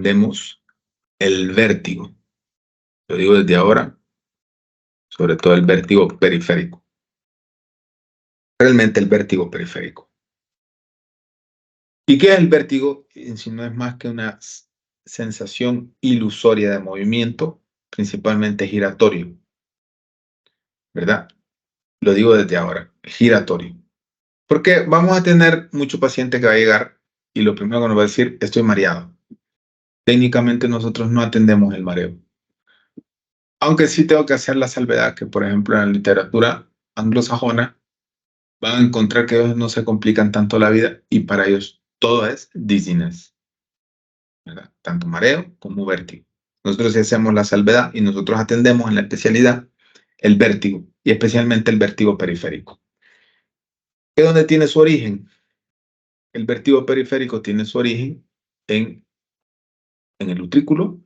atendemos el vértigo. Lo digo desde ahora, sobre todo el vértigo periférico. Realmente el vértigo periférico. ¿Y qué es el vértigo? Si no es más que una sensación ilusoria de movimiento, principalmente giratorio, ¿verdad? Lo digo desde ahora, giratorio. Porque vamos a tener mucho paciente que va a llegar y lo primero que nos va a decir, estoy mareado. Técnicamente nosotros no atendemos el mareo. Aunque sí tengo que hacer la salvedad que, por ejemplo, en la literatura anglosajona van a encontrar que ellos no se complican tanto la vida y para ellos todo es dizziness, ¿verdad? Tanto mareo como vértigo. Nosotros sí hacemos la salvedad y nosotros atendemos en la especialidad el vértigo y especialmente el vértigo periférico. ¿De dónde tiene su origen? El vértigo periférico tiene su origen en el utrículo,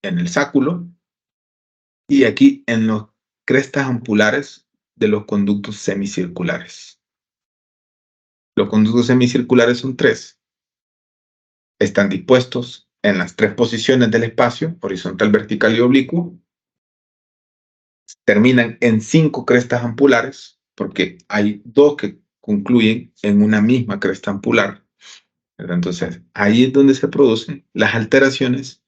en el sáculo y aquí en las crestas ampulares de los conductos semicirculares. Los conductos semicirculares son 3. Están dispuestos en las 3 posiciones del espacio, horizontal, vertical y oblicuo. Terminan en 5 crestas ampulares, porque hay 2 que concluyen en una misma cresta ampular, ¿verdad? Entonces, ahí es donde se producen las alteraciones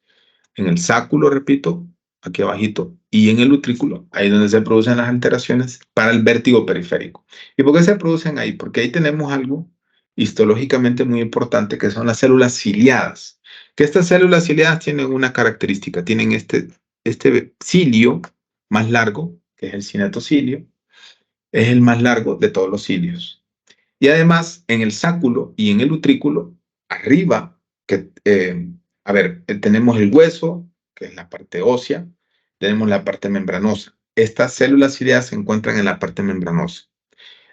en el sáculo, repito, aquí abajito, y en el utrículo, ahí es donde se producen las alteraciones para el vértigo periférico. ¿Y por qué se producen ahí? Porque ahí tenemos algo histológicamente muy importante, que son las células ciliadas. Que estas células ciliadas tienen una característica, tienen este cilio más largo, que es el cinetocilio, es el más largo de todos los cilios. Y además, en el sáculo y en el utrículo, arriba, tenemos el hueso, que es la parte ósea, tenemos la parte membranosa. Estas células ciliadas se encuentran en la parte membranosa.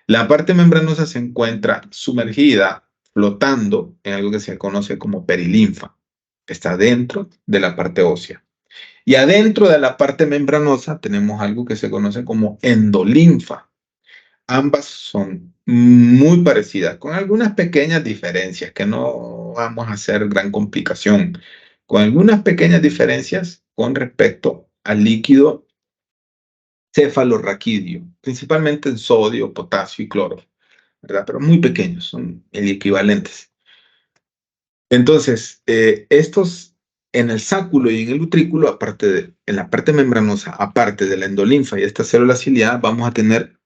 La parte membranosa se encuentra sumergida, flotando en algo que se conoce como perilinfa. Está dentro de la parte ósea. Y adentro de la parte membranosa tenemos algo que se conoce como endolinfa. Ambas son muy parecidas, con algunas pequeñas diferencias que no vamos a hacer gran complicación, con algunas pequeñas diferencias con respecto al líquido cefalorraquídeo, principalmente en sodio, potasio y cloro, ¿verdad? Pero muy pequeños, son equivalentes. Entonces, estos en el sáculo y en el utrículo, en la parte membranosa, aparte de la endolinfa y esta célula ciliada, vamos a tener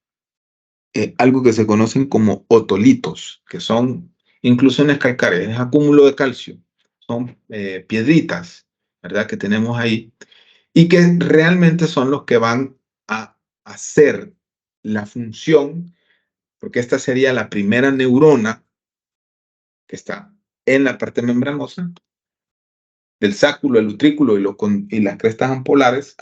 algo que se conocen como otolitos, que son inclusiones calcáreas, es acúmulo de calcio, son piedritas, ¿verdad? Que tenemos ahí y que realmente son los que van a hacer la función, porque esta sería la primera neurona que está en la parte membranosa del sáculo, el utrículo y las crestas ampulares,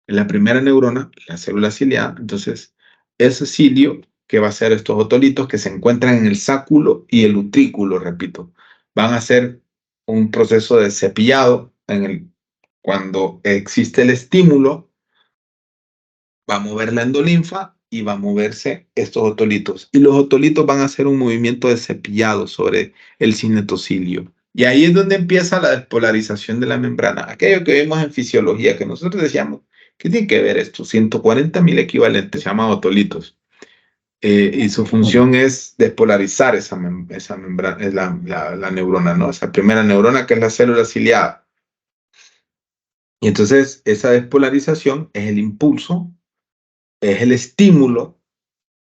en la primera neurona, la célula ciliada. Entonces, ese cilio que va a ser estos otolitos que se encuentran en el sáculo y el utrículo, repito, van a hacer un proceso de cepillado cuando existe el estímulo, va a mover la endolinfa y va a moverse estos otolitos. Y los otolitos van a hacer un movimiento de cepillado sobre el cinetocilio. Y ahí es donde empieza la despolarización de la membrana. Aquello que vemos en fisiología, que nosotros decíamos, ¿qué tiene que ver esto? 140.000 equivalentes, se llaman otolitos. Y su función es despolarizar esa membrana, la neurona, ¿no? Esa primera neurona que es la célula ciliada. Y entonces esa despolarización es el impulso, es el estímulo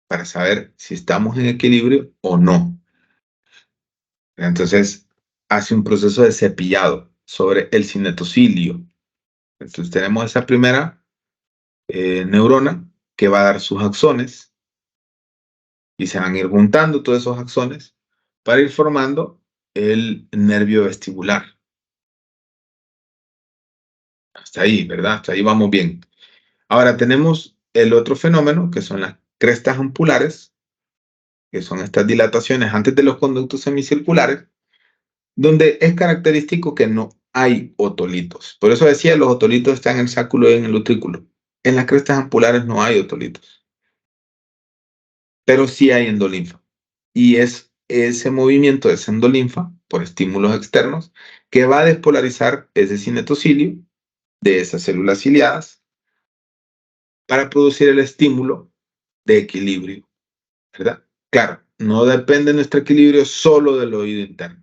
para saber si estamos en equilibrio o no. Entonces hace un proceso de cepillado sobre el cinetocilio. Entonces tenemos esa primera neurona que va a dar sus axones y se van a ir juntando todos esos axones para ir formando el nervio vestibular. Hasta ahí, ¿verdad? Hasta ahí vamos bien. Ahora tenemos el otro fenómeno que son las crestas ampulares, que son estas dilataciones antes de los conductos semicirculares, donde es característico que no hay otolitos. Por eso decía, los otolitos están en el sáculo y en el utrículo. En las crestas ampulares no hay otolitos, pero sí hay endolinfa. Y es ese movimiento de sendolinfa por estímulos externos que va a despolarizar ese cinetocilio de esas células ciliadas para producir el estímulo de equilibrio, ¿verdad? Claro, no depende nuestro equilibrio solo del oído interno.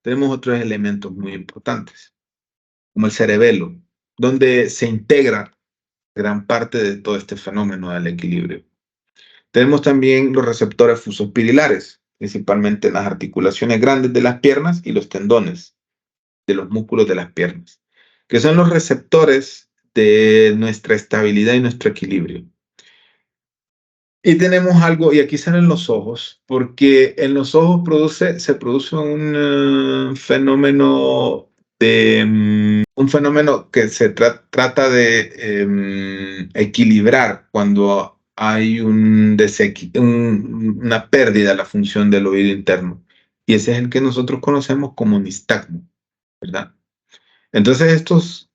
Tenemos otros elementos muy importantes, como el cerebelo, donde se integra gran parte de todo este fenómeno del equilibrio. Tenemos también los receptores fusospirilares, principalmente en las articulaciones grandes de las piernas y los tendones de los músculos de las piernas, que son los receptores de nuestra estabilidad y nuestro equilibrio. Y tenemos algo, y aquí salen los ojos, porque en los ojos se produce un fenómeno un fenómeno que se trata de equilibrar cuando hay una pérdida de la función del oído interno. Y ese es el que nosotros conocemos como nistagmo, ¿verdad? Entonces estos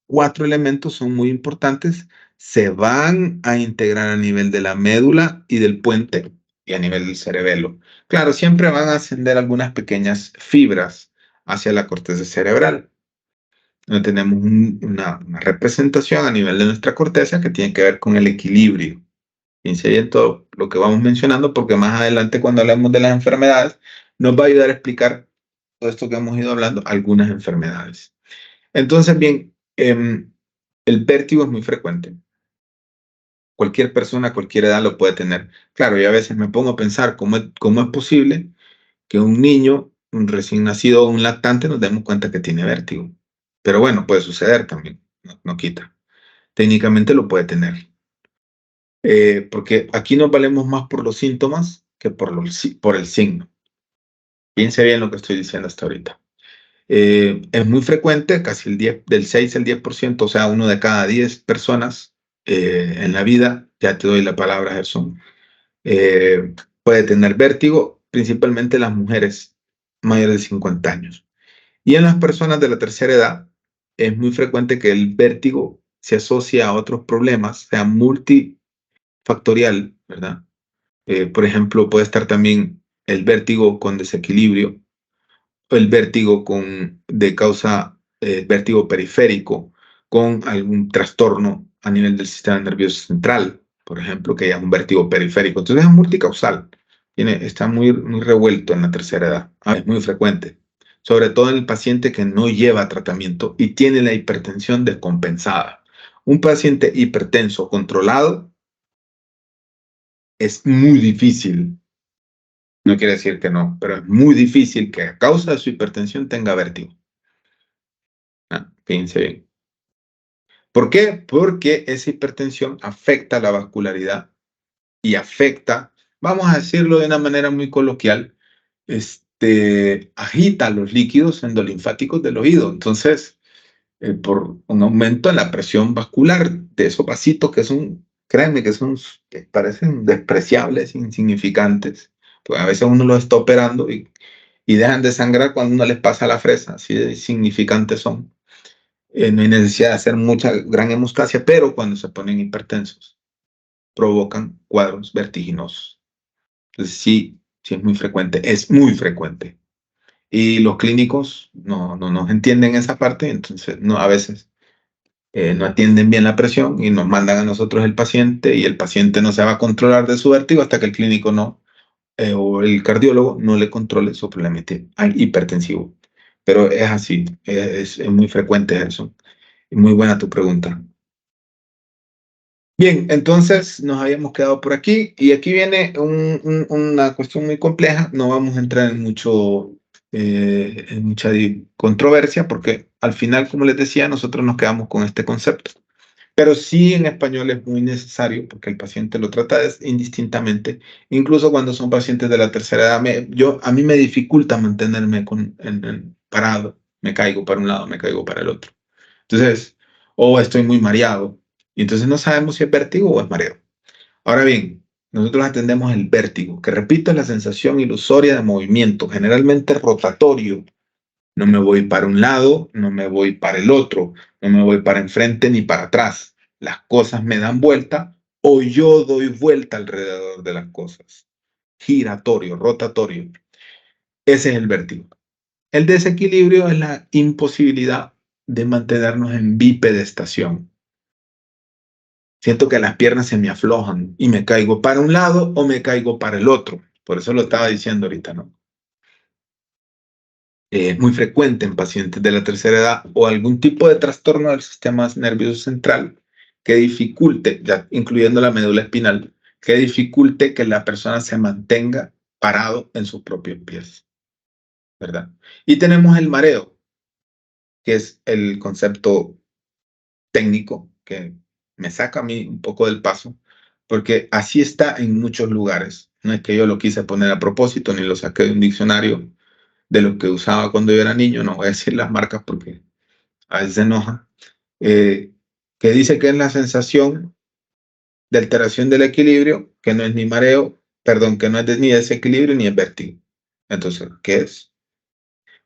cuatro elementos son muy importantes, se van a integrar a nivel de la médula y del puente y a nivel del cerebelo. Claro, siempre van a ascender algunas pequeñas fibras hacia la corteza cerebral. No tenemos una representación a nivel de nuestra corteza que tiene que ver con el equilibrio. Fíjense bien todo lo que vamos mencionando, porque más adelante cuando hablemos de las enfermedades, nos va a ayudar a explicar todo esto que hemos ido hablando, algunas enfermedades. Entonces, bien, el vértigo es muy frecuente. Cualquier persona a cualquier edad lo puede tener. Claro, y a veces me pongo a pensar cómo es posible que un niño, un recién nacido o un lactante nos demos cuenta que tiene vértigo. Pero bueno, puede suceder también, no quita. Técnicamente lo puede tener. Porque aquí nos valemos más por los síntomas que por el signo. Piense bien lo que estoy diciendo hasta ahorita. Es muy frecuente, casi del 6 al 10%, o sea, uno de cada 10 personas en la vida, ya te doy la palabra, Gerson, puede tener vértigo, principalmente las mujeres mayores de 50 años. Y en las personas de la tercera edad, es muy frecuente que el vértigo se asocie a otros problemas, sea multifactorial, ¿verdad? Por ejemplo, puede estar también el vértigo con desequilibrio, el vértigo de causa vértigo periférico con algún trastorno a nivel del sistema nervioso central, por ejemplo, que ya es un vértigo periférico. Entonces es multicausal, está muy revuelto en la tercera edad. Es muy frecuente, sobre todo en el paciente que no lleva tratamiento y tiene la hipertensión descompensada. Un paciente hipertenso controlado es muy difícil, no quiere decir que no, pero es muy difícil que a causa de su hipertensión tenga vértigo. Fíjense bien. ¿Por qué? Porque esa hipertensión afecta la vascularidad y afecta, vamos a decirlo de una manera muy coloquial, agita los líquidos endolinfáticos del oído. Entonces, por un aumento en la presión vascular de esos vasitos que son, créanme que parecen despreciables, insignificantes, pues a veces uno los está operando y dejan de sangrar cuando uno les pasa la fresa, así de insignificantes son. No hay necesidad de hacer mucha gran hemostasia, pero cuando se ponen hipertensos, provocan cuadros vertiginosos. Entonces, sí es muy frecuente. Y los clínicos no nos entienden esa parte, entonces a veces no atienden bien la presión y nos mandan a nosotros el paciente y el paciente no se va a controlar de su vértigo hasta que el clínico o el cardiólogo no le controle su problema hipertensivo. Pero es así, es muy frecuente eso. Muy buena tu pregunta. Bien, entonces nos habíamos quedado por aquí y aquí viene una cuestión muy compleja. No vamos a entrar en mucha controversia porque al final, como les decía, nosotros nos quedamos con este concepto. Pero sí en español es muy necesario porque el paciente lo trata indistintamente, incluso cuando son pacientes de la tercera edad. A mí me dificulta mantenerme parado, me caigo para un lado, me caigo para el otro. Entonces, o estoy muy mareado. Y entonces no sabemos si es vértigo o es mareo. Ahora bien, nosotros atendemos el vértigo, que repito, es la sensación ilusoria de movimiento, generalmente rotatorio. No me voy para un lado, no me voy para el otro, no me voy para enfrente ni para atrás. Las cosas me dan vuelta o yo doy vuelta alrededor de las cosas. Giratorio, rotatorio. Ese es el vértigo. El desequilibrio es la imposibilidad de mantenernos en bipedestación. Siento que las piernas se me aflojan y me caigo para un lado o me caigo para el otro. Por eso lo estaba diciendo ahorita, ¿no? Es muy frecuente en pacientes de la tercera edad o algún tipo de trastorno del sistema nervioso central que dificulte, ya incluyendo la médula espinal, que dificulte que la persona se mantenga parado en sus propios pies, ¿verdad? Y tenemos el mareo, que es el concepto técnico que me saca a mí un poco del paso, porque así está en muchos lugares. No es que yo lo quise poner a propósito ni lo saqué de un diccionario de lo que usaba cuando yo era niño, no voy a decir las marcas porque a veces se enoja, que dice que es la sensación de alteración del equilibrio, que no es ni mareo, perdón, que no es ni desequilibrio ni es vértigo. Entonces, ¿qué es?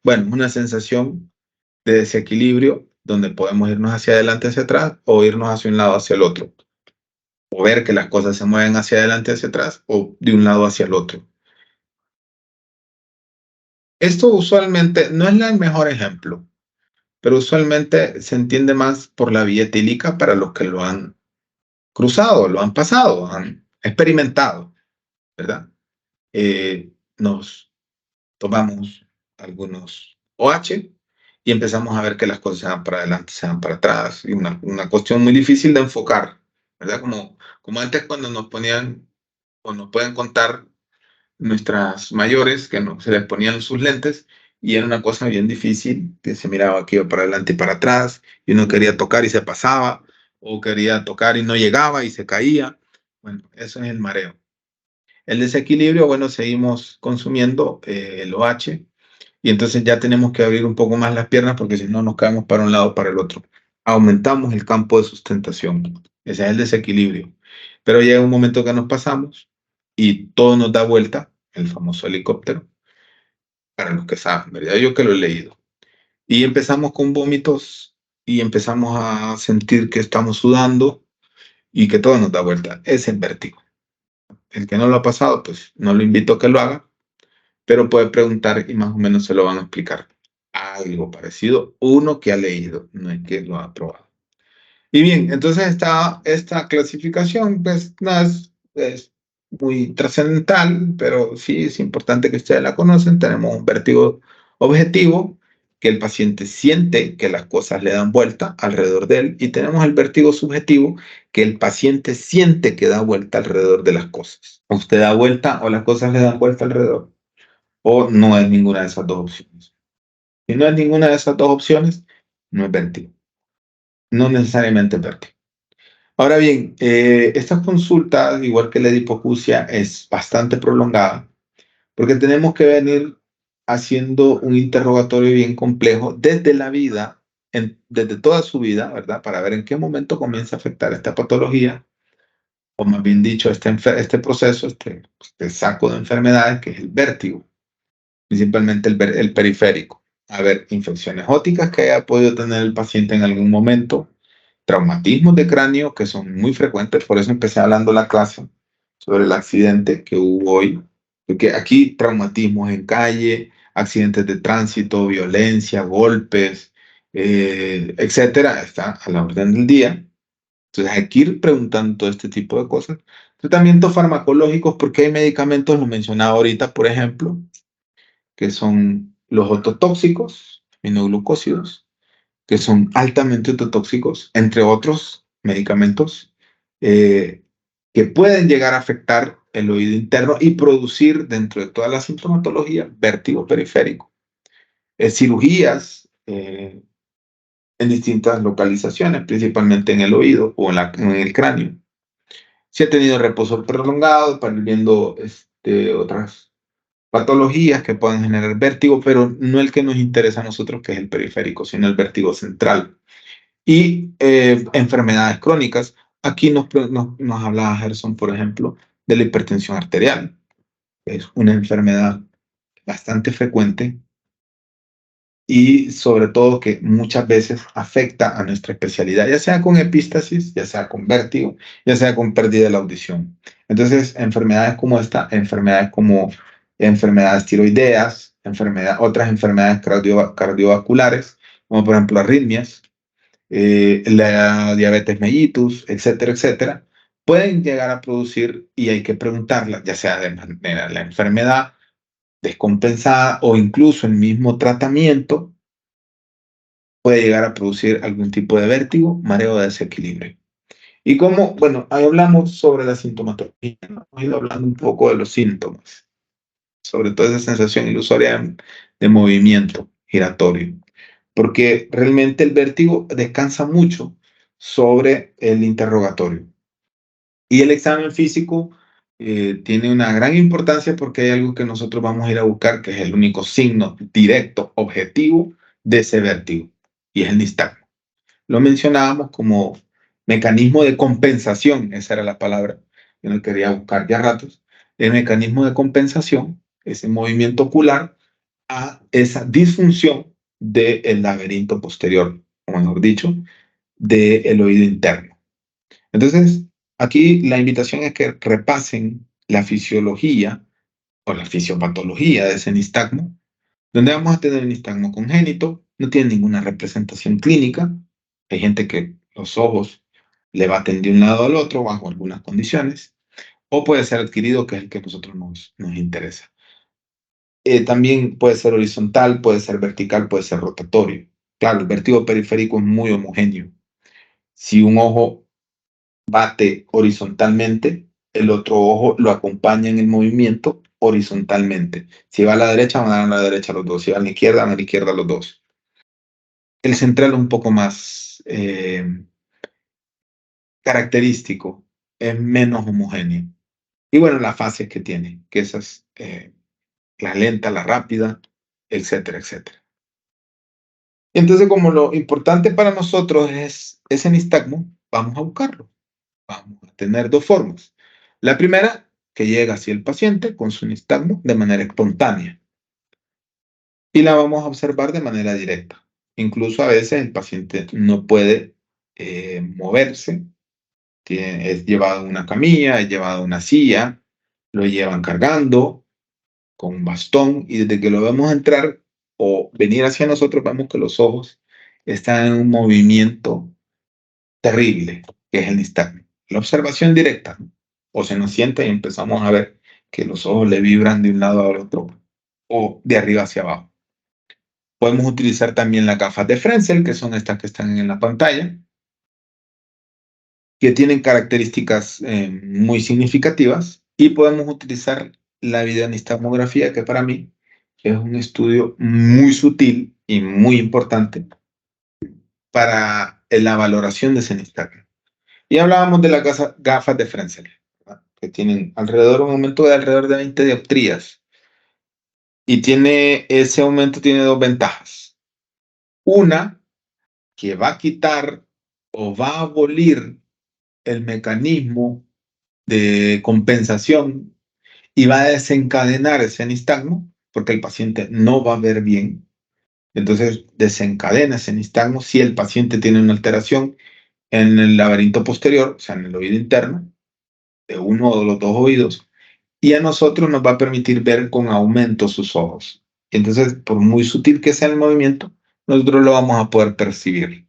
Bueno, una sensación de desequilibrio donde podemos irnos hacia adelante, hacia atrás o irnos hacia un lado, hacia el otro. O ver que las cosas se mueven hacia adelante, hacia atrás o de un lado hacia el otro. Esto usualmente no es el mejor ejemplo, pero usualmente se entiende más por la vía etílica para los que lo han cruzado, lo han pasado, han experimentado, ¿verdad? Nos tomamos algunos OH y empezamos a ver que las cosas se van para adelante, se van para atrás, y una cuestión muy difícil de enfocar, ¿verdad? Como antes cuando nos ponían o nos pueden contar nuestras mayores que no, se les ponían sus lentes y era una cosa bien difícil, que se miraba aquí para adelante y para atrás, y uno quería tocar y se pasaba, o quería tocar y no llegaba y se caía. Bueno, eso es el mareo. El desequilibrio, bueno, seguimos consumiendo el OH y entonces ya tenemos que abrir un poco más las piernas porque si no nos caemos para un lado o para el otro. Aumentamos el campo de sustentación. Ese es el desequilibrio. Pero llega un momento que nos pasamos y todo nos da vuelta, el famoso helicóptero, para los que saben, ¿verdad? Yo que lo he leído. Y empezamos con vómitos y empezamos a sentir que estamos sudando y que todo nos da vuelta. Es el vértigo. El que no lo ha pasado, pues no lo invito a que lo haga, pero puede preguntar y más o menos se lo van a explicar. Algo parecido, uno que ha leído, no es que lo ha probado. Y bien, entonces esta clasificación, pues no es muy trascendental, pero sí es importante que ustedes la conocen. Tenemos un vértigo objetivo, que el paciente siente que las cosas le dan vuelta alrededor de él, y tenemos el vértigo subjetivo, que el paciente siente que da vuelta alrededor de las cosas. Usted da vuelta o las cosas le dan vuelta alrededor, o no es ninguna de esas dos opciones. Si no es ninguna de esas dos opciones, no es vértigo. No necesariamente es vértigo. Ahora bien, esta consulta, igual que la hipoacusia, es bastante prolongada porque tenemos que venir haciendo un interrogatorio bien complejo desde la vida, desde toda su vida, ¿verdad? Para ver en qué momento comienza a afectar esta patología, o más bien dicho, este proceso, este saco de enfermedades que es el vértigo, principalmente el periférico. A ver, infecciones ópticas que haya podido tener el paciente en algún momento, traumatismos de cráneo que son muy frecuentes, por eso empecé hablando la clase sobre el accidente que hubo hoy, porque aquí traumatismos en calle, accidentes de tránsito, violencia, golpes, etcétera, está a la orden del día. Entonces hay que ir preguntando todo este tipo de cosas. Tratamientos farmacológicos, porque hay medicamentos, lo mencionaba ahorita, por ejemplo, que son los ototóxicos, aminoglucósidos, que son altamente ototóxicos, entre otros medicamentos eh, que pueden llegar a afectar el oído interno y producir dentro de toda la sintomatología vértigo periférico. Cirugías en distintas localizaciones, principalmente en el oído o en el cráneo. Si ha tenido reposo prolongado para ir viendo otras patologías que pueden generar vértigo, pero no el que nos interesa a nosotros, que es el periférico, sino el vértigo central. Y enfermedades crónicas. Aquí nos hablaba Gerson, por ejemplo, de la hipertensión arterial. Es una enfermedad bastante frecuente y sobre todo que muchas veces afecta a nuestra especialidad, ya sea con epístasis, ya sea con vértigo, ya sea con pérdida de la audición. Entonces, enfermedades como esta, enfermedades como enfermedades tiroideas, otras enfermedades cardiovasculares, como por ejemplo arritmias, la diabetes mellitus, etcétera, etcétera, pueden llegar a producir, y hay que preguntarla, ya sea de manera la enfermedad descompensada o incluso el mismo tratamiento, puede llegar a producir algún tipo de vértigo, mareo o desequilibrio. Y como, bueno, ahí hablamos sobre la sintomatología, ¿no? Hemos ido hablando un poco de los síntomas, sobre todo esa sensación ilusoria de movimiento giratorio, porque realmente el vértigo descansa mucho sobre el interrogatorio. Y el examen físico tiene una gran importancia porque hay algo que nosotros vamos a ir a buscar, que es el único signo directo, objetivo de ese vértigo, y es el nistagmo. Lo mencionábamos como mecanismo de compensación, esa era la palabra que no quería buscar ya ratos, el mecanismo de compensación, ese movimiento ocular a esa disfunción del laberinto posterior, o mejor dicho, del oído interno. Entonces, aquí la invitación es que repasen la fisiología o la fisiopatología de ese nistagmo, donde vamos a tener un nistagmo congénito, no tiene ninguna representación clínica. Hay gente que los ojos le baten de un lado al otro bajo algunas condiciones, o puede ser adquirido, que es el que a nosotros nos interesa. También puede ser horizontal, puede ser vertical, puede ser rotatorio. Claro, el vértigo periférico es muy homogéneo. Si un ojo bate horizontalmente, el otro ojo lo acompaña en el movimiento horizontalmente. Si va a la derecha, van a la derecha los dos. Si va a la izquierda, van a la izquierda los dos. El central es un poco más característico, es menos homogéneo. Y bueno, las fases que tiene, que esas, la lenta, la rápida, etcétera, etcétera. Entonces, como lo importante para nosotros es ese nistagmo, vamos a buscarlo. Vamos a tener dos formas. La primera, que llega hacia el paciente con su nistagmo de manera espontánea. Y la vamos a observar de manera directa. Incluso a veces el paciente no puede moverse, es llevado en una camilla, es llevado en una silla, lo llevan cargando con un bastón y desde que lo vemos entrar o venir hacia nosotros, vemos que los ojos están en un movimiento terrible, que es el nistagmo. La observación directa, ¿no? O se nos sienta y empezamos a ver que los ojos le vibran de un lado al otro o de arriba hacia abajo. Podemos utilizar también las gafas de Frenzel, que son estas que están en la pantalla, que tienen características muy significativas, y podemos utilizar la videonistagmografía, que para mí es un estudio muy sutil y muy importante para la valoración de ese nistagmo. Y hablábamos de las gafas de Frenzel, ¿verdad? Que tienen un aumento de alrededor de 20 dioptrías. Y ese aumento tiene dos ventajas. Una, que va a quitar o va a abolir el mecanismo de compensación y va a desencadenar ese nistagmo, porque el paciente no va a ver bien. Entonces desencadena ese nistagmo si el paciente tiene una alteración en el laberinto posterior, o sea, en el oído interno, de uno o de los dos oídos, y a nosotros nos va a permitir ver con aumento sus ojos. Entonces, por muy sutil que sea el movimiento, nosotros lo vamos a poder percibir.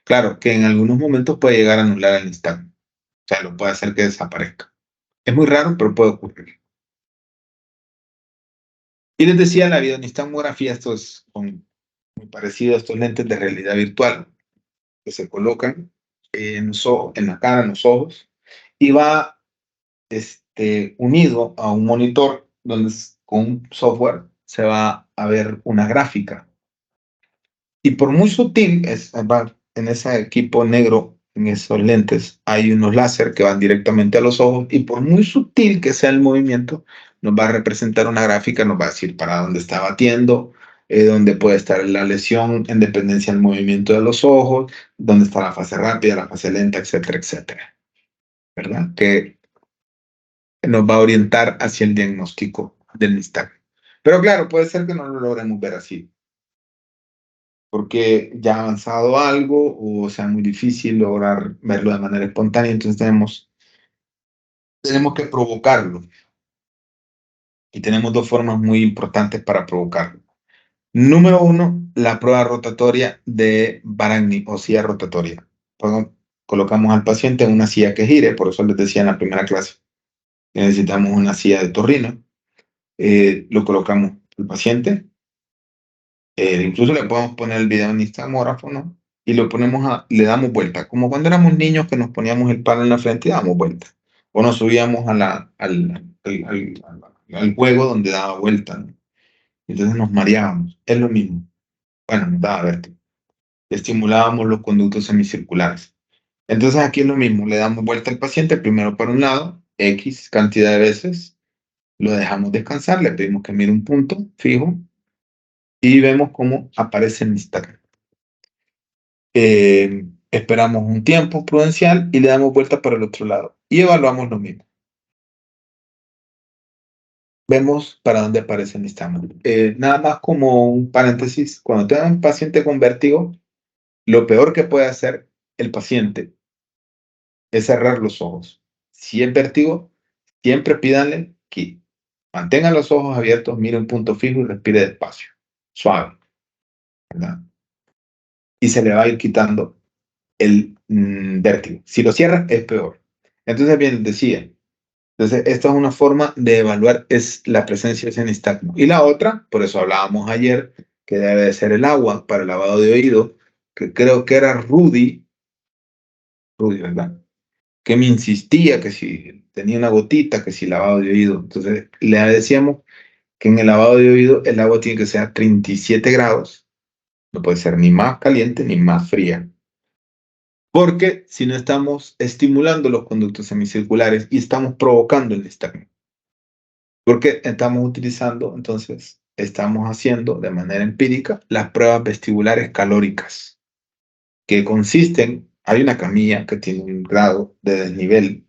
Claro que en algunos momentos puede llegar a anular el nistagmo, o sea, lo puede hacer que desaparezca. Es muy raro, pero puede ocurrir. Y les decía, la videonistagmografía, esto es muy parecido a estos lentes de realidad virtual que se colocan en la cara, en los ojos, y va unido a un monitor donde con un software se va a ver una gráfica. Y por muy sutil, en ese equipo negro, en esos lentes, hay unos láser que van directamente a los ojos, y por muy sutil que sea el movimiento, nos va a representar una gráfica, nos va a decir para dónde está batiendo, dónde puede estar la lesión en dependencia del movimiento de los ojos, dónde está la fase rápida, la fase lenta, etcétera, etcétera. ¿Verdad? Que nos va a orientar hacia el diagnóstico del nistagmo. Pero claro, puede ser que no lo logremos ver así, porque ya ha avanzado algo o sea muy difícil lograr verlo de manera espontánea, entonces tenemos que provocarlo. Y tenemos dos formas muy importantes para provocarlo. Número uno, la prueba rotatoria de Baragni o silla rotatoria. Colocamos al paciente en una silla que gire, por eso les decía en la primera clase que necesitamos una silla de torrino. Lo colocamos al paciente, incluso le podemos poner el video en instamógrafo, ¿no? Y le damos vuelta, como cuando éramos niños que nos poníamos el palo en la frente y dábamos vuelta. O nos subíamos al juego donde daba vuelta, ¿no? Entonces nos mareábamos. Es lo mismo. Bueno, nos daba vértigo. Estimulábamos los conductos semicirculares. Entonces aquí es lo mismo. Le damos vuelta al paciente primero para un lado, X cantidad de veces. Lo dejamos descansar, le pedimos que mire un punto fijo y vemos cómo aparece el nistagmo. Esperamos un tiempo prudencial y le damos vuelta para el otro lado y evaluamos lo mismo. Vemos para dónde aparece el nistagmo. Nada más como un paréntesis, cuando tenga un paciente con vértigo, lo peor que puede hacer el paciente es cerrar los ojos. Si es vértigo, siempre pídanle que mantenga los ojos abiertos, mire un punto fijo y respire despacio, suave, ¿verdad? Y se le va a ir quitando el vértigo. Si lo cierra, es peor. Entonces, bien, decía, entonces, esta es una forma de evaluar es la presencia de ese nistagmo. Y la otra, por eso hablábamos ayer, que debe de ser el agua para el lavado de oído, que creo que era Rudy, ¿verdad? Que me insistía que si tenía una gotita, que si lavado de oído. Entonces, le decíamos que en el lavado de oído el agua tiene que ser a 37 grados, no puede ser ni más caliente ni más fría. Porque si no estamos estimulando los conductos semicirculares y estamos provocando el nistagmo. Porque estamos utilizando, entonces, estamos haciendo de manera empírica las pruebas vestibulares calóricas, que consisten, hay una camilla que tiene un grado de desnivel,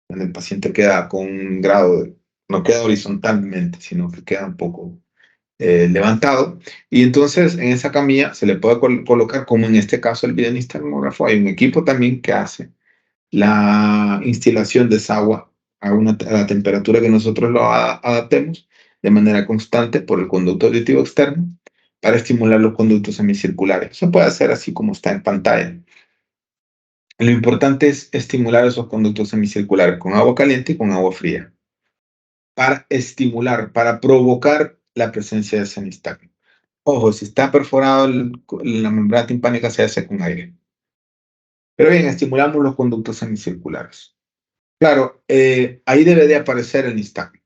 donde el paciente queda con un grado, no queda horizontalmente, sino que queda un poco levantado. Y entonces en esa camilla se le puede colocar, como en este caso el videonistagmógrafo, hay un equipo también que hace la instilación de esa agua a la temperatura que nosotros lo adaptemos de manera constante por el conducto auditivo externo para estimular los conductos semicirculares. Se puede hacer así como está en pantalla. Lo importante es estimular esos conductos semicirculares con agua caliente y con agua fría para estimular, para provocar la presencia de ese nistagmo. Ojo, si está perforado la membrana timpánica se hace con aire. Pero bien, estimulamos los conductos semicirculares. Claro, ahí debe de aparecer el nistagmo,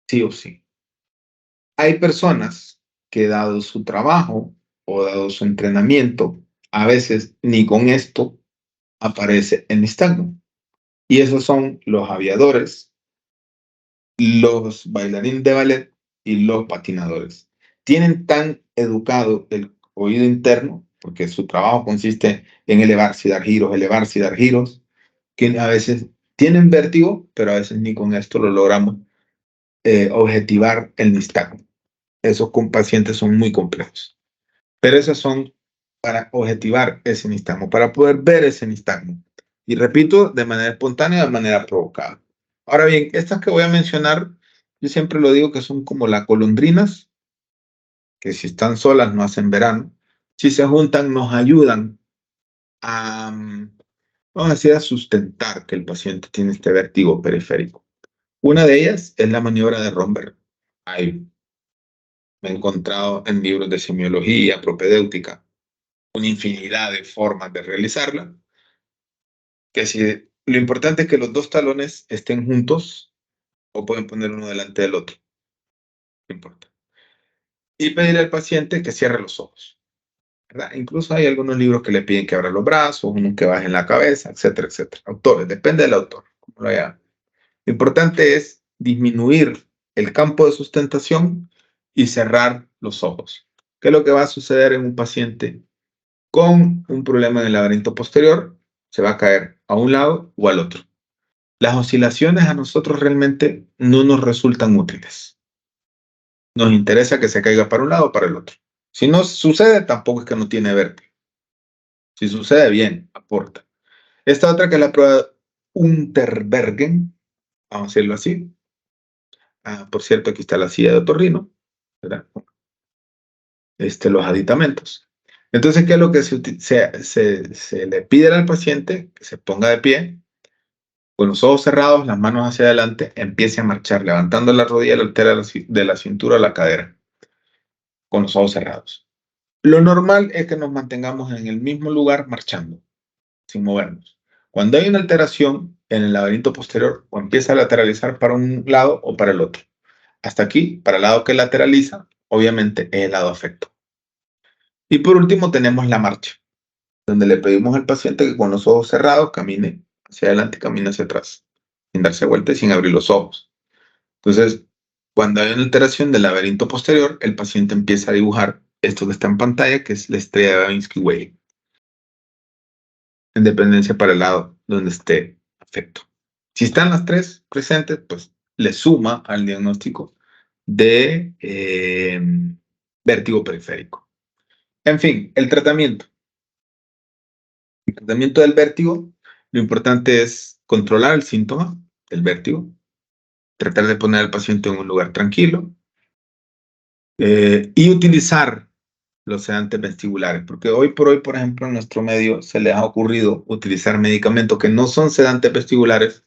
sí o sí. Hay personas que dado su trabajo o dado su entrenamiento, a veces ni con esto aparece el nistagmo. Y esos son los aviadores, los bailarines de ballet y los patinadores. Tienen tan educado el oído interno, porque su trabajo consiste en elevarse y dar giros, que a veces tienen vértigo, pero a veces ni con esto lo logramos objetivar el nistagmo. Esos pacientes son muy complejos. Pero esos son para objetivar ese nistagmo, para poder ver ese nistagmo. Y repito, de manera espontánea, de manera provocada. Ahora bien, estas que voy a mencionar, yo siempre lo digo que son como las golondrinas, que si están solas no hacen verano. Si se juntan, nos ayudan a, vamos a decir, a sustentar que el paciente tiene este vértigo periférico. Una de ellas es la maniobra de Romberg. Ahí me he encontrado en libros de semiología, propedéutica, una infinidad de formas de realizarla, que si lo importante es que los dos talones estén juntos o pueden poner uno delante del otro, no importa. Y pedirle al paciente que cierre los ojos, ¿verdad? Incluso hay algunos libros que le piden que abra los brazos, unos que bajen la cabeza, etcétera, etcétera. Autores, depende del autor, como lo haya. Lo importante es disminuir el campo de sustentación y cerrar los ojos. ¿Qué es lo que va a suceder en un paciente con un problema en el laberinto posterior? Se va a caer a un lado o al otro. Las oscilaciones a nosotros realmente no nos resultan útiles. Nos interesa que se caiga para un lado o para el otro. Si no sucede, tampoco es que no tiene vértigo. Si sucede, bien, aporta. Esta otra que es la prueba Unterbergen, vamos a decirlo así, Por cierto, aquí está la silla de otorrino, ¿verdad? Los aditamentos. Entonces, ¿qué es lo que se le pide al paciente? Que se ponga de pie, con los ojos cerrados, las manos hacia adelante, empiece a marchar, levantando la rodilla, la altera de la cintura a la cadera, con los ojos cerrados. Lo normal es que nos mantengamos en el mismo lugar marchando, sin movernos. Cuando hay una alteración en el laberinto posterior, o empieza a lateralizar para un lado o para el otro. Hasta aquí, para el lado que lateraliza, obviamente es el lado afecto. Y por último tenemos la marcha, donde le pedimos al paciente que con los ojos cerrados camine hacia adelante y camine hacia atrás, sin darse vuelta y sin abrir los ojos. Entonces, cuando hay una alteración del laberinto posterior, el paciente empieza a dibujar esto que está en pantalla, que es la estrella de Babinski-Weyl, en dependencia para el lado donde esté afecto. Si están las tres presentes, pues le suma al diagnóstico de vértigo periférico. En fin, el tratamiento. El tratamiento del vértigo, lo importante es controlar el síntoma del vértigo, tratar de poner al paciente en un lugar tranquilo y utilizar los sedantes vestibulares, porque hoy por hoy, por ejemplo, en nuestro medio se les ha ocurrido utilizar medicamentos que no son sedantes vestibulares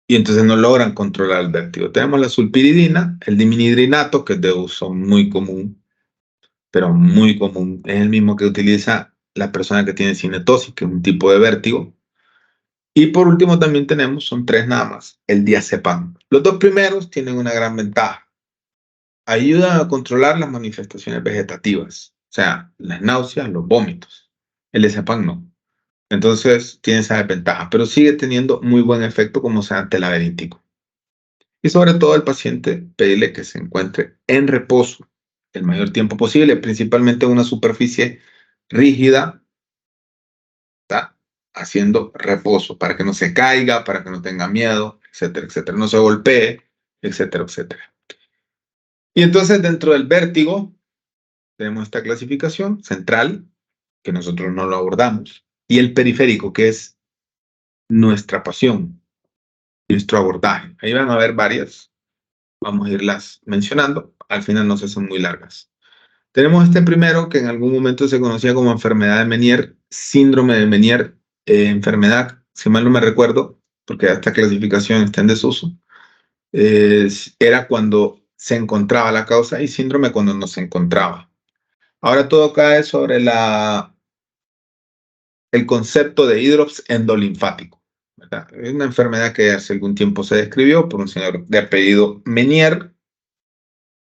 y entonces no logran controlar el vértigo. Tenemos la sulpiridina, el dimenhidrinato, que es de uso muy común, pero muy común. Es el mismo que utiliza la persona que tiene cinetosis, que es un tipo de vértigo. Y por último también tenemos, son tres nada más, el diazepam. Los dos primeros tienen una gran ventaja. Ayudan a controlar las manifestaciones vegetativas, o sea, las náuseas, los vómitos. El diazepam no. Entonces tiene esa desventaja, pero sigue teniendo muy buen efecto como sea antilaberíntico. Y sobre todo al paciente pedirle que se encuentre en reposo el mayor tiempo posible, principalmente en una superficie rígida, ¿tá? Haciendo reposo para que no se caiga, para que no tenga miedo, etcétera, etcétera, no se golpee, etcétera, etcétera. Y entonces dentro del vértigo tenemos esta clasificación central, que nosotros no lo abordamos, y el periférico, que es nuestra pasión, nuestro abordaje. Ahí van a haber varias, vamos a irlas mencionando, al final no se son muy largas. Tenemos este primero que en algún momento se conocía como enfermedad de Meniere, síndrome de Meniere, enfermedad, si mal no me recuerdo, porque esta clasificación está en desuso, era cuando se encontraba la causa y síndrome cuando no se encontraba. Ahora todo cae sobre el concepto de hidrops endolinfático, ¿verdad? Es una enfermedad que hace algún tiempo se describió por un señor de apellido Meniere,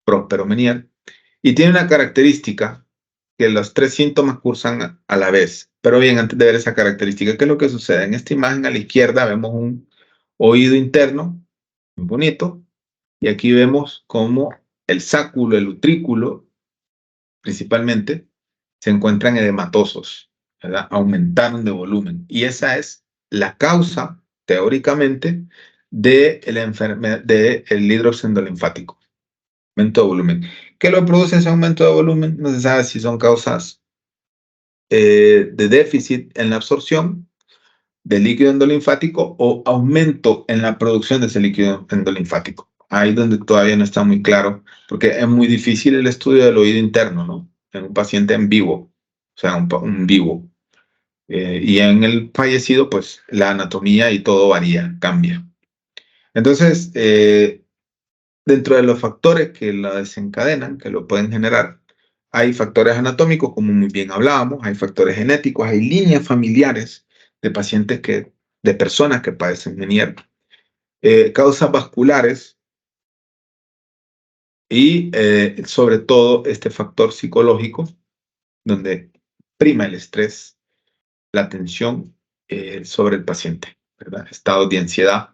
Próspero Meniere, y tiene una característica que los tres síntomas cursan a la vez. Pero bien, antes de ver esa característica, ¿qué es lo que sucede? En esta imagen a la izquierda vemos un oído interno, muy bonito, y aquí vemos cómo el sáculo, el utrículo, principalmente, se encuentran edematosos, ¿verdad? Aumentaron de volumen. Y esa es la causa, teóricamente, de la enfermedad del hidrops endolinfático, aumento de volumen. ¿Qué lo produce ese aumento de volumen? No se sabe si son causas de déficit en la absorción del líquido endolinfático o aumento en la producción de ese líquido endolinfático. Ahí donde todavía no está muy claro, porque es muy difícil el estudio del oído interno, ¿no? En un paciente en vivo, o sea, un vivo. Y en el fallecido, pues la anatomía y todo varía, cambia. Entonces, dentro de los factores que la desencadenan, que lo pueden generar, hay factores anatómicos, como muy bien hablábamos, hay factores genéticos, hay líneas familiares de pacientes de personas que padecen Meniere, causas vasculares y sobre todo este factor psicológico, donde prima el estrés, la tensión sobre el paciente, ¿verdad? Estados de ansiedad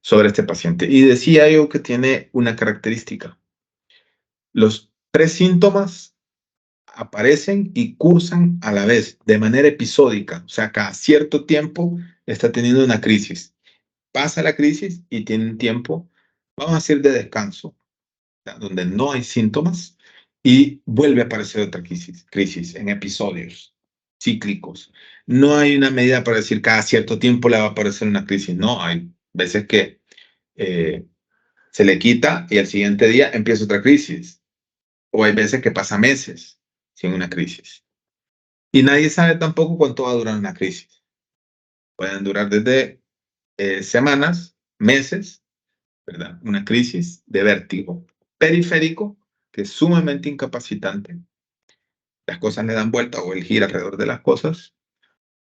sobre este paciente. Y decía yo que tiene una característica. Los tres síntomas aparecen y cursan a la vez, de manera episódica. O sea, cada cierto tiempo está teniendo una crisis. Pasa la crisis y tiene un tiempo, vamos a decir, de descanso, donde no hay síntomas y vuelve a aparecer otra crisis en episodios cíclicos. No hay una medida para decir cada cierto tiempo le va a aparecer una crisis. No, hay veces que se le quita y al siguiente día empieza otra crisis. O hay veces que pasa meses sin una crisis. Y nadie sabe tampoco cuánto va a durar una crisis. Pueden durar desde semanas, meses, ¿verdad? Una crisis de vértigo periférico que es sumamente incapacitante. Las cosas le dan vuelta o él gira alrededor de las cosas.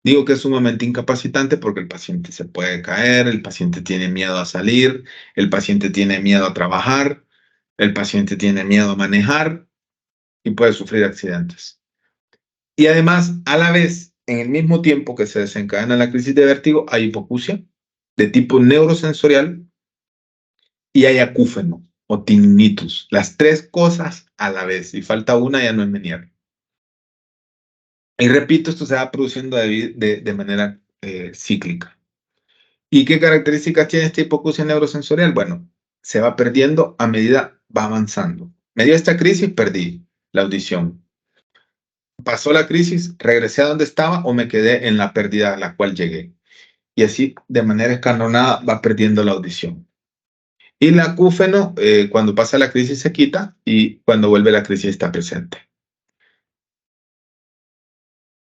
Digo que es sumamente incapacitante porque el paciente se puede caer, el paciente tiene miedo a salir, el paciente tiene miedo a trabajar, el paciente tiene miedo a manejar y puede sufrir accidentes. Y además, a la vez, en el mismo tiempo que se desencadena la crisis de vértigo, hay hipoacusia de tipo neurosensorial y hay acúfeno o tinnitus. Las tres cosas a la vez. Si falta una, ya no es Meniere. Y repito, esto se va produciendo de manera cíclica. ¿Y qué características tiene esta hipoacusia neurosensorial? Bueno, se va perdiendo a medida va avanzando. Me dio esta crisis, perdí la audición. Pasó la crisis, regresé a donde estaba o me quedé en la pérdida a la cual llegué. Y así, de manera escalonada, va perdiendo la audición. Y el acúfeno, cuando pasa la crisis, se quita y cuando vuelve la crisis está presente.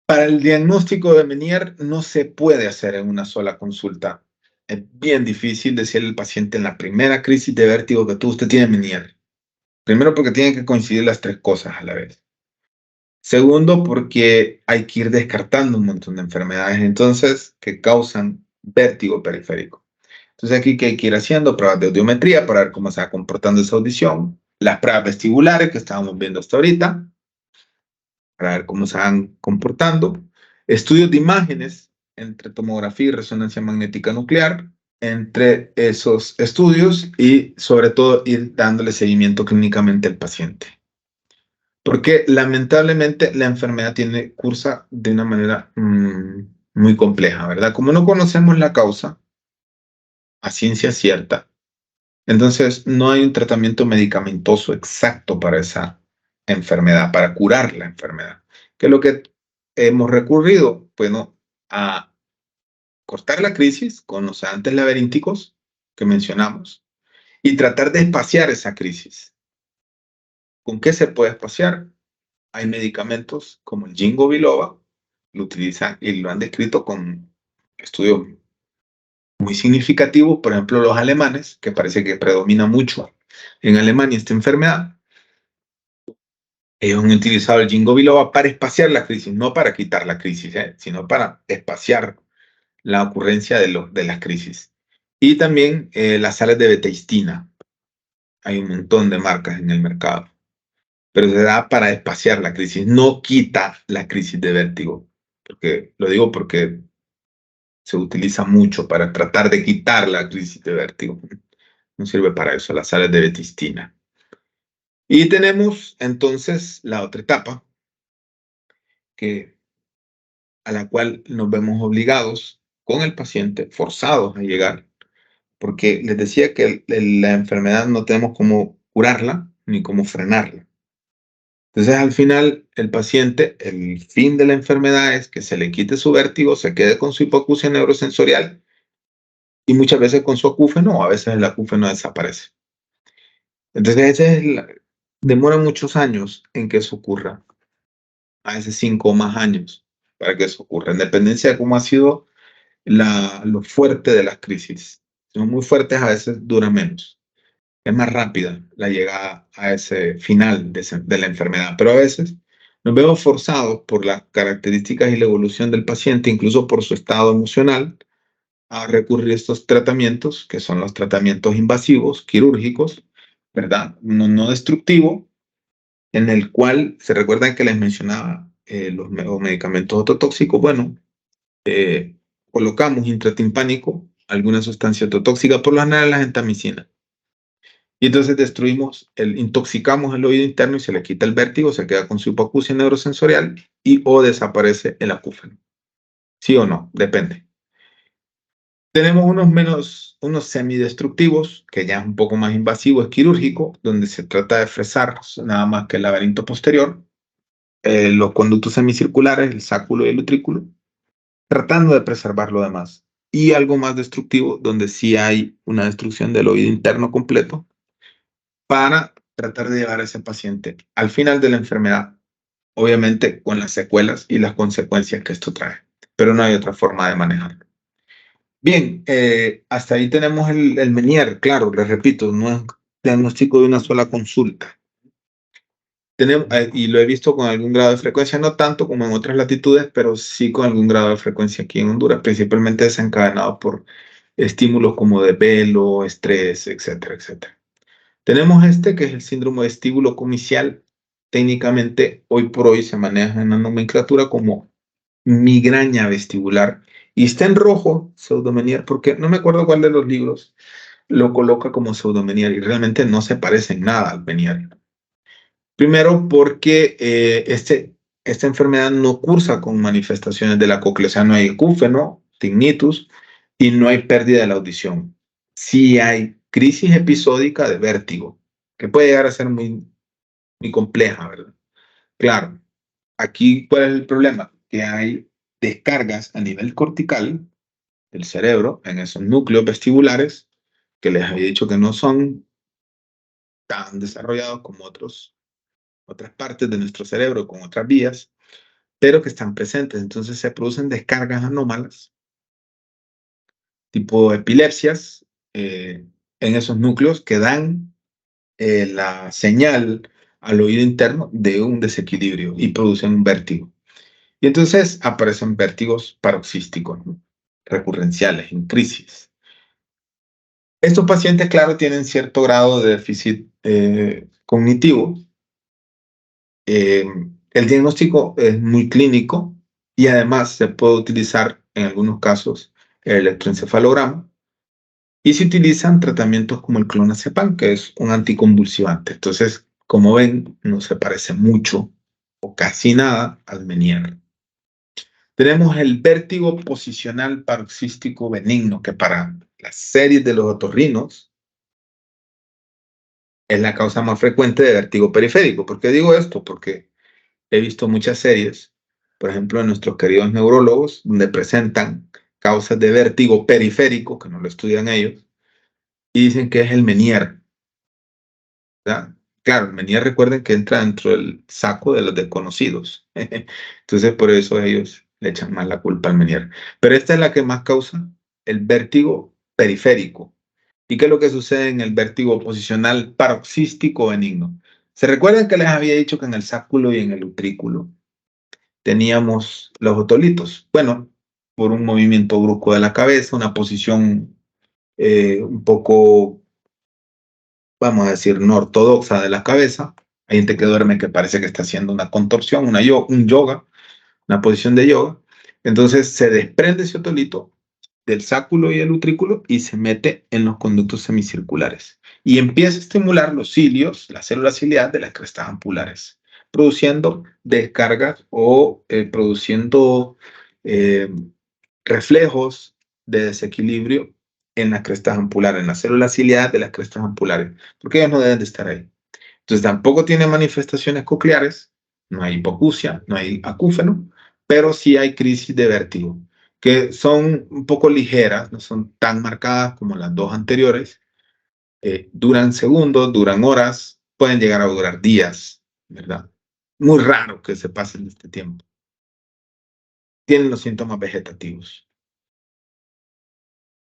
Para el diagnóstico de Meniere no se puede hacer en una sola consulta. Es bien difícil decirle al paciente en la primera crisis de vértigo que usted tiene Meniere. Primero porque tienen que coincidir las tres cosas a la vez. Segundo porque hay que ir descartando un montón de enfermedades entonces que causan vértigo periférico. Entonces aquí que hay que ir haciendo pruebas de audiometría para ver cómo se va comportando esa audición, las pruebas vestibulares que estábamos viendo hasta ahorita, para ver cómo se van comportando, estudios de imágenes entre tomografía y resonancia magnética nuclear, entre esos estudios y sobre todo ir dándole seguimiento clínicamente al paciente. Porque lamentablemente la enfermedad cursa de una manera muy compleja, ¿verdad? Como no conocemos la causa a ciencia cierta, entonces no hay un tratamiento medicamentoso exacto para esa enfermedad, para curar la enfermedad. ¿Qué es lo que hemos recurrido? Bueno, a cortar la crisis con los sedantes laberínticos que mencionamos y tratar de espaciar esa crisis. ¿Con qué se puede espaciar? Hay medicamentos como el Ginkgo biloba, lo utilizan y lo han descrito con estudios muy significativos, por ejemplo, los alemanes, que parece que predomina mucho en Alemania esta enfermedad. Ellos han utilizado el Ginkgo biloba para espaciar la crisis, no para quitar la crisis, sino para espaciar la ocurrencia de las crisis. Y también las sales de betaistina. Hay un montón de marcas en el mercado, pero se da para espaciar la crisis, no quita la crisis de vértigo. Lo digo porque se utiliza mucho para tratar de quitar la crisis de vértigo. No sirve para eso, las sales de betaistina. Y tenemos entonces la otra etapa, a la cual nos vemos obligados con el paciente, forzados a llegar, porque les decía que la enfermedad no tenemos cómo curarla ni cómo frenarla. Entonces, al final, el paciente, el fin de la enfermedad es que se le quite su vértigo, se quede con su hipoacusia neurosensorial y muchas veces con su acúfeno o a veces el acúfeno desaparece. Entonces, demora muchos años en que eso ocurra, a veces 5 o más años para que eso ocurra, en dependencia de cómo ha sido lo fuerte de las crisis. Si son muy fuertes, a veces dura menos. Es más rápida la llegada a ese final de la enfermedad, pero a veces nos vemos forzados por las características y la evolución del paciente, incluso por su estado emocional, a recurrir a estos tratamientos, que son los tratamientos invasivos, quirúrgicos, ¿verdad? No destructivo, en el cual se recuerdan que les mencionaba los medicamentos ototóxicos. Bueno, colocamos intratimpánico alguna sustancia ototóxica, por lo general la gentamicina. Y entonces intoxicamos el oído interno y se le quita el vértigo, se queda con su hipoacusia neurosensorial o desaparece el acúfeno. ¿Sí o no? Depende. Tenemos unos semidestructivos, que ya es un poco más invasivo, es quirúrgico, donde se trata de fresar nada más que el laberinto posterior, los conductos semicirculares, el sáculo y el utrículo, tratando de preservar lo demás. Y algo más destructivo, donde sí hay una destrucción del oído interno completo, para tratar de llevar a ese paciente al final de la enfermedad, obviamente con las secuelas y las consecuencias que esto trae, pero no hay otra forma de manejarlo. Bien, hasta ahí tenemos el Menier, claro, les repito, no es diagnóstico de una sola consulta. Tenemos, y lo he visto con algún grado de frecuencia, no tanto como en otras latitudes, pero sí con algún grado de frecuencia aquí en Honduras, principalmente desencadenado por estímulos como de velo, estrés, etcétera, etcétera. Tenemos este que es el síndrome de estíbulo comicial. Técnicamente, hoy por hoy se maneja en la nomenclatura como migraña vestibular. Y está en rojo, pseudomenier, porque no me acuerdo cuál de los libros lo coloca como pseudomenier y realmente no se parece en nada al menier. Primero porque esta enfermedad no cursa con manifestaciones de la cóclea, o sea, no hay acúfeno, tinnitus y no hay pérdida de la audición. Sí hay crisis episódica de vértigo, que puede llegar a ser muy, muy compleja, ¿verdad? Claro, aquí, ¿cuál es el problema? Que hay descargas a nivel cortical del cerebro en esos núcleos vestibulares que les había dicho que no son tan desarrollados como otras partes de nuestro cerebro con otras vías, pero que están presentes. Entonces se producen descargas anómalas, tipo epilepsias, en esos núcleos que dan la señal al oído interno de un desequilibrio y producen un vértigo. Y entonces aparecen vértigos paroxísticos, ¿no? Recurrenciales, en crisis. Estos pacientes, claro, tienen cierto grado de déficit cognitivo. Eh, el diagnóstico es muy clínico y además se puede utilizar en algunos casos el electroencefalograma y se utilizan tratamientos como el clonazepam, que es un anticonvulsivante. Entonces, como ven, no se parece mucho o casi nada al Meniere. Tenemos el vértigo posicional paroxístico benigno, que para las series de los otorrinos es la causa más frecuente de vértigo periférico. ¿Por qué digo esto? Porque he visto muchas series, por ejemplo, de nuestros queridos neurólogos, donde presentan causas de vértigo periférico, que no lo estudian ellos, y dicen que es el Meniere, ¿verdad? Claro, el Meniere, recuerden que entra dentro del saco de los desconocidos. Entonces, por eso ellos le echan más la culpa al Meniere. Pero esta es la que más causa el vértigo periférico. ¿Y qué es lo que sucede en el vértigo posicional paroxístico benigno? ¿Se recuerdan que les había dicho que en el sáculo y en el utrículo teníamos los otolitos? Bueno, por un movimiento brusco de la cabeza, una posición un poco, vamos a decir, no ortodoxa de la cabeza. Hay gente que duerme que parece que está haciendo una contorsión, un yoga, una posición de yoga. Entonces se desprende ese otolito del sáculo y el utrículo y se mete en los conductos semicirculares y empieza a estimular los cilios, las células ciliares de las crestas ampulares, produciendo descargas o produciendo eh, reflejos de desequilibrio en las crestas ampulares, en las células ciliares de las crestas ampulares, porque ellas no deben de estar ahí. Entonces tampoco tiene manifestaciones cocleares, no hay hipoacusia, no hay acúfeno, pero sí hay crisis de vértigo, que son un poco ligeras, no son tan marcadas como las dos anteriores, duran segundos, duran horas, pueden llegar a durar días, ¿verdad? Muy raro que se pasen este tiempo. Tienen los síntomas vegetativos.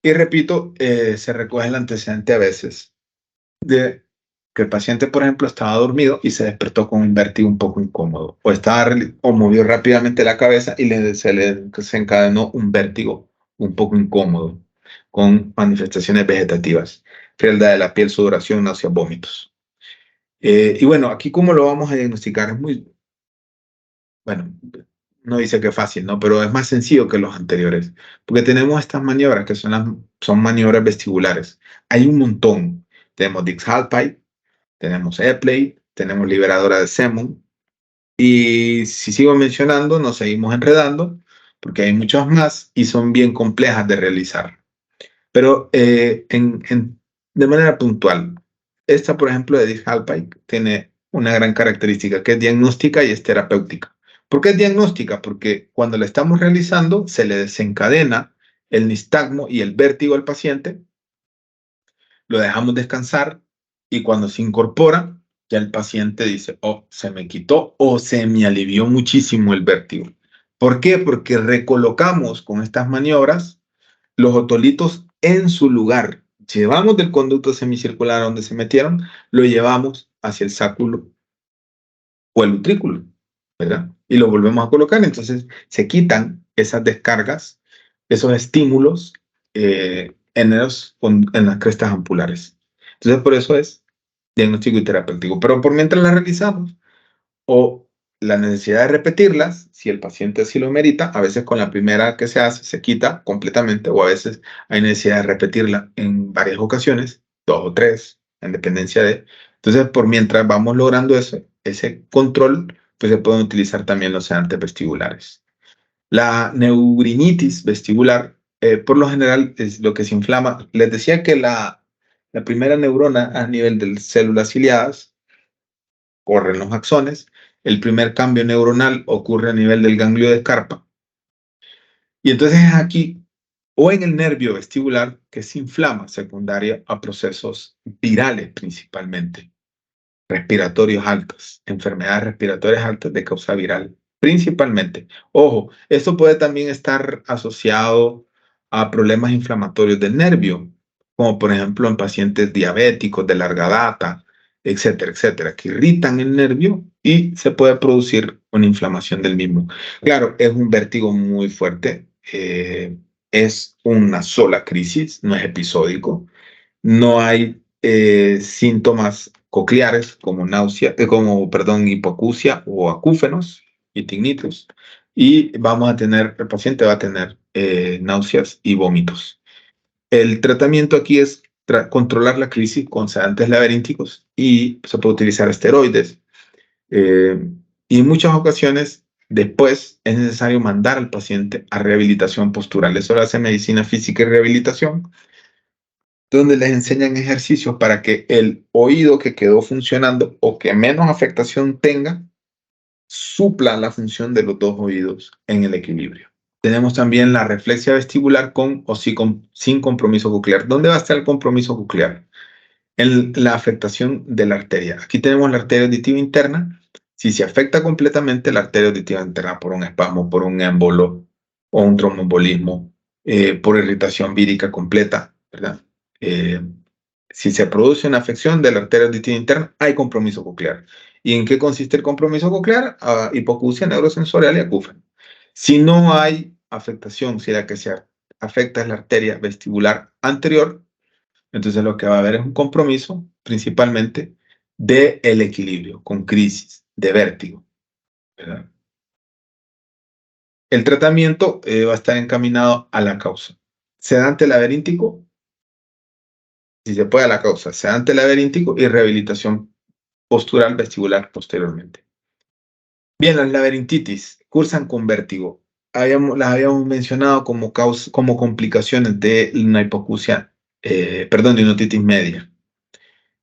Y repito, se recoge el antecedente a veces de que el paciente, por ejemplo, estaba dormido y se despertó con un vértigo un poco incómodo, o movió rápidamente la cabeza y se le desencadenó un vértigo un poco incómodo, con manifestaciones vegetativas, frialdad de la piel, sudoración, náuseas, vómitos. Y bueno, aquí cómo lo vamos a diagnosticar es muy, bueno, no dice que fácil, ¿no? Pero es más sencillo que los anteriores, porque tenemos estas maniobras que son maniobras vestibulares. Hay un montón. Tenemos Dix-Hallpike, tenemos Epley, tenemos liberadora de Semon. Y si sigo mencionando, nos seguimos enredando, porque hay muchas más y son bien complejas de realizar. Pero de manera puntual, esta, por ejemplo, de Dix-Hallpike tiene una gran característica que es diagnóstica y es terapéutica. ¿Por qué es diagnóstica? Porque cuando la estamos realizando se le desencadena el nistagmo y el vértigo al paciente, lo dejamos descansar y cuando se incorpora, ya el paciente dice, oh, se me quitó o se me alivió muchísimo el vértigo. ¿Por qué? Porque recolocamos con estas maniobras los otolitos en su lugar. Llevamos del conducto semicircular a donde se metieron, lo llevamos hacia el sacúlo o el utrículo, ¿verdad? Y lo volvemos a colocar. Entonces se quitan esas descargas, esos estímulos en las crestas ampulares. Entonces por eso es diagnóstico y terapéutico. Pero por mientras las realizamos, o la necesidad de repetirlas, si el paciente así lo merita, a veces con la primera que se hace se quita completamente, o a veces hay necesidad de repetirla en varias ocasiones, 2 o 3, en dependencia de. Entonces, por mientras vamos logrando ese control, pues se pueden utilizar también los sedantes vestibulares. La neurinitis vestibular, por lo general, es lo que se inflama. Les decía que la primera neurona a nivel de células ciliadas corren los axones. El primer cambio neuronal ocurre a nivel del ganglio de Scarpa. Y entonces es aquí o en el nervio vestibular que se inflama secundaria a procesos virales principalmente, respiratorios altos, enfermedades respiratorias altas de causa viral principalmente. Ojo, esto puede también estar asociado a problemas inflamatorios del nervio, como por ejemplo en pacientes diabéticos de larga data, etcétera, etcétera, que irritan el nervio y se puede producir una inflamación del mismo. Claro, es un vértigo muy fuerte, es una sola crisis, no es episódico, no hay síntomas cocleares como náusea, perdón, hipoacusia o acúfenos y tinnitus. Y el paciente va a tener náuseas y vómitos. El tratamiento aquí es controlar la crisis con sedantes laberínticos y se puede utilizar esteroides. Y en muchas ocasiones después es necesario mandar al paciente a rehabilitación postural. Eso lo hace medicina física y rehabilitación, donde les enseñan ejercicios para que el oído que quedó funcionando o que menos afectación tenga, supla la función de los dos oídos en el equilibrio. Tenemos también la reflexia vestibular con o sin compromiso coclear. ¿Dónde va a estar el compromiso coclear? En la afectación de la arteria. Aquí tenemos la arteria auditiva interna. Si se afecta completamente la arteria auditiva interna por un espasmo, por un émbolo o un tromboembolismo, por irritación vírica completa, ¿verdad? Eh, si se produce una afección de la arteria auditiva interna, hay compromiso coclear. ¿Y en qué consiste el compromiso coclear? Hipoacusia neurosensorial y acúfeno. Si no hay afectación, si la que se afecta es la arteria vestibular anterior, entonces lo que va a haber es un compromiso principalmente del equilibrio, con crisis, de vértigo, ¿verdad? El tratamiento va a estar encaminado a la causa. Sedante laberíntico, si se puede a la causa, sedante laberíntico y rehabilitación postural vestibular posteriormente. Bien, las laberintitis cursan con vértigo. Las habíamos mencionado como complicaciones de una hipoacusia, perdón, de una otitis media.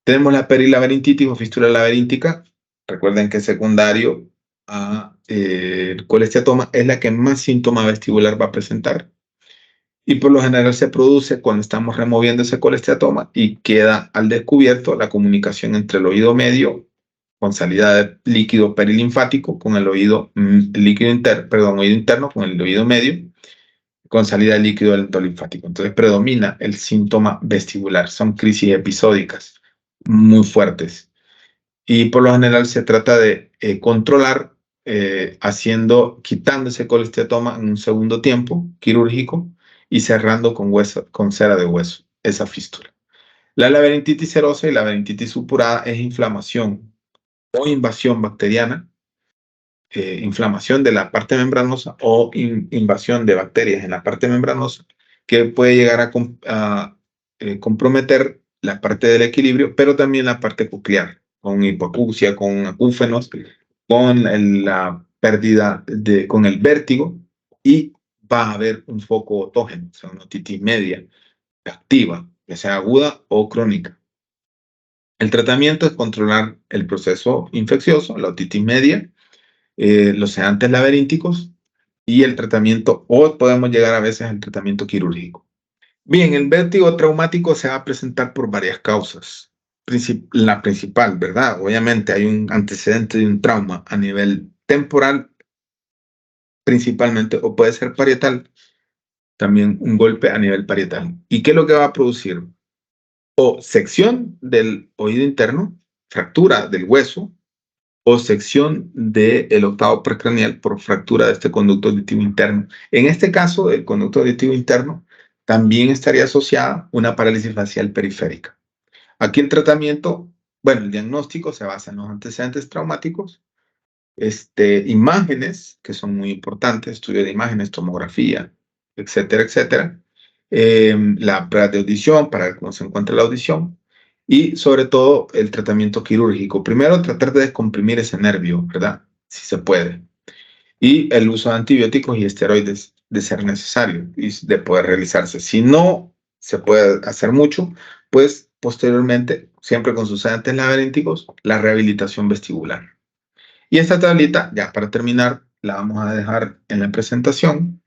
Tenemos la perilaberintitis o fístula laberíntica. Recuerden que secundario a el colesteatoma es la que más síntoma vestibular va a presentar. Y por lo general se produce cuando estamos removiendo ese colesteatoma y queda al descubierto la comunicación entre el oído medio con salida de líquido perilinfático con el oído oído interno con el oído medio con salida de líquido endolinfático. Entonces predomina el síntoma vestibular. Son crisis episódicas muy fuertes. Y por lo general se trata de controlar quitando ese colesteatoma en un segundo tiempo quirúrgico y cerrando con cera de hueso esa fístula. La laberintitis serosa y la laberintitis supurada es inflamación o invasión bacteriana, inflamación de la parte membranosa o invasión de bacterias en la parte membranosa que puede llegar a comprometer la parte del equilibrio, pero también la parte coclear, con hipoacusia, con acúfenos, con la pérdida con el vértigo, y va a haber un foco otógeno, o sea, una otitis media activa, ya sea aguda o crónica. El tratamiento es controlar el proceso infeccioso, la otitis media, los sedantes laberínticos y el tratamiento, o podemos llegar a veces al tratamiento quirúrgico. Bien, el vértigo traumático se va a presentar por varias causas. la principal, ¿verdad? Obviamente hay un antecedente de un trauma a nivel temporal, principalmente, o puede ser parietal, también un golpe a nivel parietal. ¿Y qué es lo que va a producir? O sección del oído interno, fractura del hueso, o sección del octavo precraneal por fractura de este conducto auditivo interno. En este caso, el conducto auditivo interno también estaría asociada una parálisis facial periférica. Aquí el tratamiento, bueno, el diagnóstico se basa en los antecedentes traumáticos, imágenes, que son muy importantes, estudio de imágenes, tomografía, etcétera, etcétera. La prueba de audición para ver cómo se encuentra la audición y sobre todo el tratamiento quirúrgico. Primero, tratar de descomprimir ese nervio, ¿verdad? Si se puede. Y el uso de antibióticos y esteroides de ser necesario y de poder realizarse. Si no se puede hacer mucho, pues posteriormente, siempre con sus sedentes laberínticos, la rehabilitación vestibular. Y esta tablita, ya para terminar, la vamos a dejar en la presentación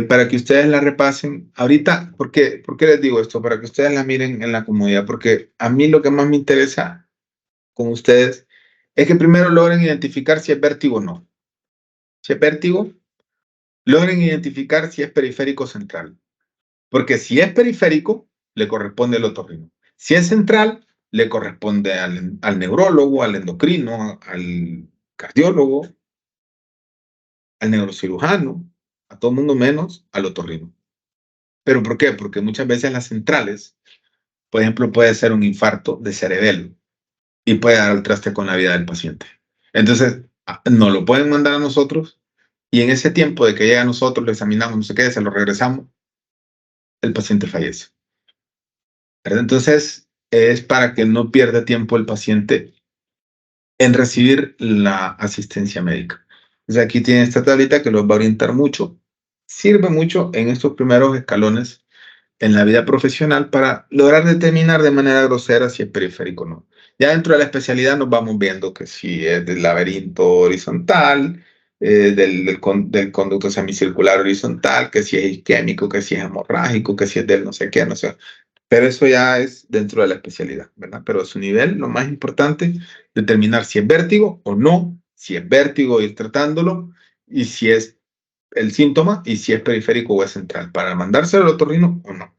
para que ustedes la repasen. Ahorita, ¿por qué les digo esto? Para que ustedes la miren en la comodidad, porque a mí lo que más me interesa con ustedes es que primero logren identificar si es vértigo o no. Si es vértigo, logren identificar si es periférico o central. Porque si es periférico, le corresponde al otorrino. Si es central, le corresponde al neurólogo, al endocrino, al cardiólogo, al neurocirujano, a todo mundo menos al otorrino. ¿Pero por qué? Porque muchas veces las centrales, por ejemplo, puede ser un infarto de cerebelo y puede dar al traste con la vida del paciente. Entonces, nos lo pueden mandar a nosotros y en ese tiempo de que llega a nosotros, lo examinamos, no sé qué, se lo regresamos, el paciente fallece. ¿Verdad? Entonces, es para que no pierda tiempo el paciente en recibir la asistencia médica. Entonces, aquí tiene esta tablita que los va a orientar mucho. Sirve mucho en estos primeros escalones en la vida profesional para lograr determinar de manera grosera si es periférico o no. Ya dentro de la especialidad nos vamos viendo que si es del laberinto horizontal, del conducto semicircular horizontal, que si es isquémico, que si es hemorrágico, que si es del no sé qué, no sé. Pero eso ya es dentro de la especialidad, ¿verdad? Pero a su nivel, lo más importante, determinar si es vértigo o no, si es vértigo, ir tratándolo, y si es el síntoma, y si es periférico o es central, para mandárselo al otorrino o no.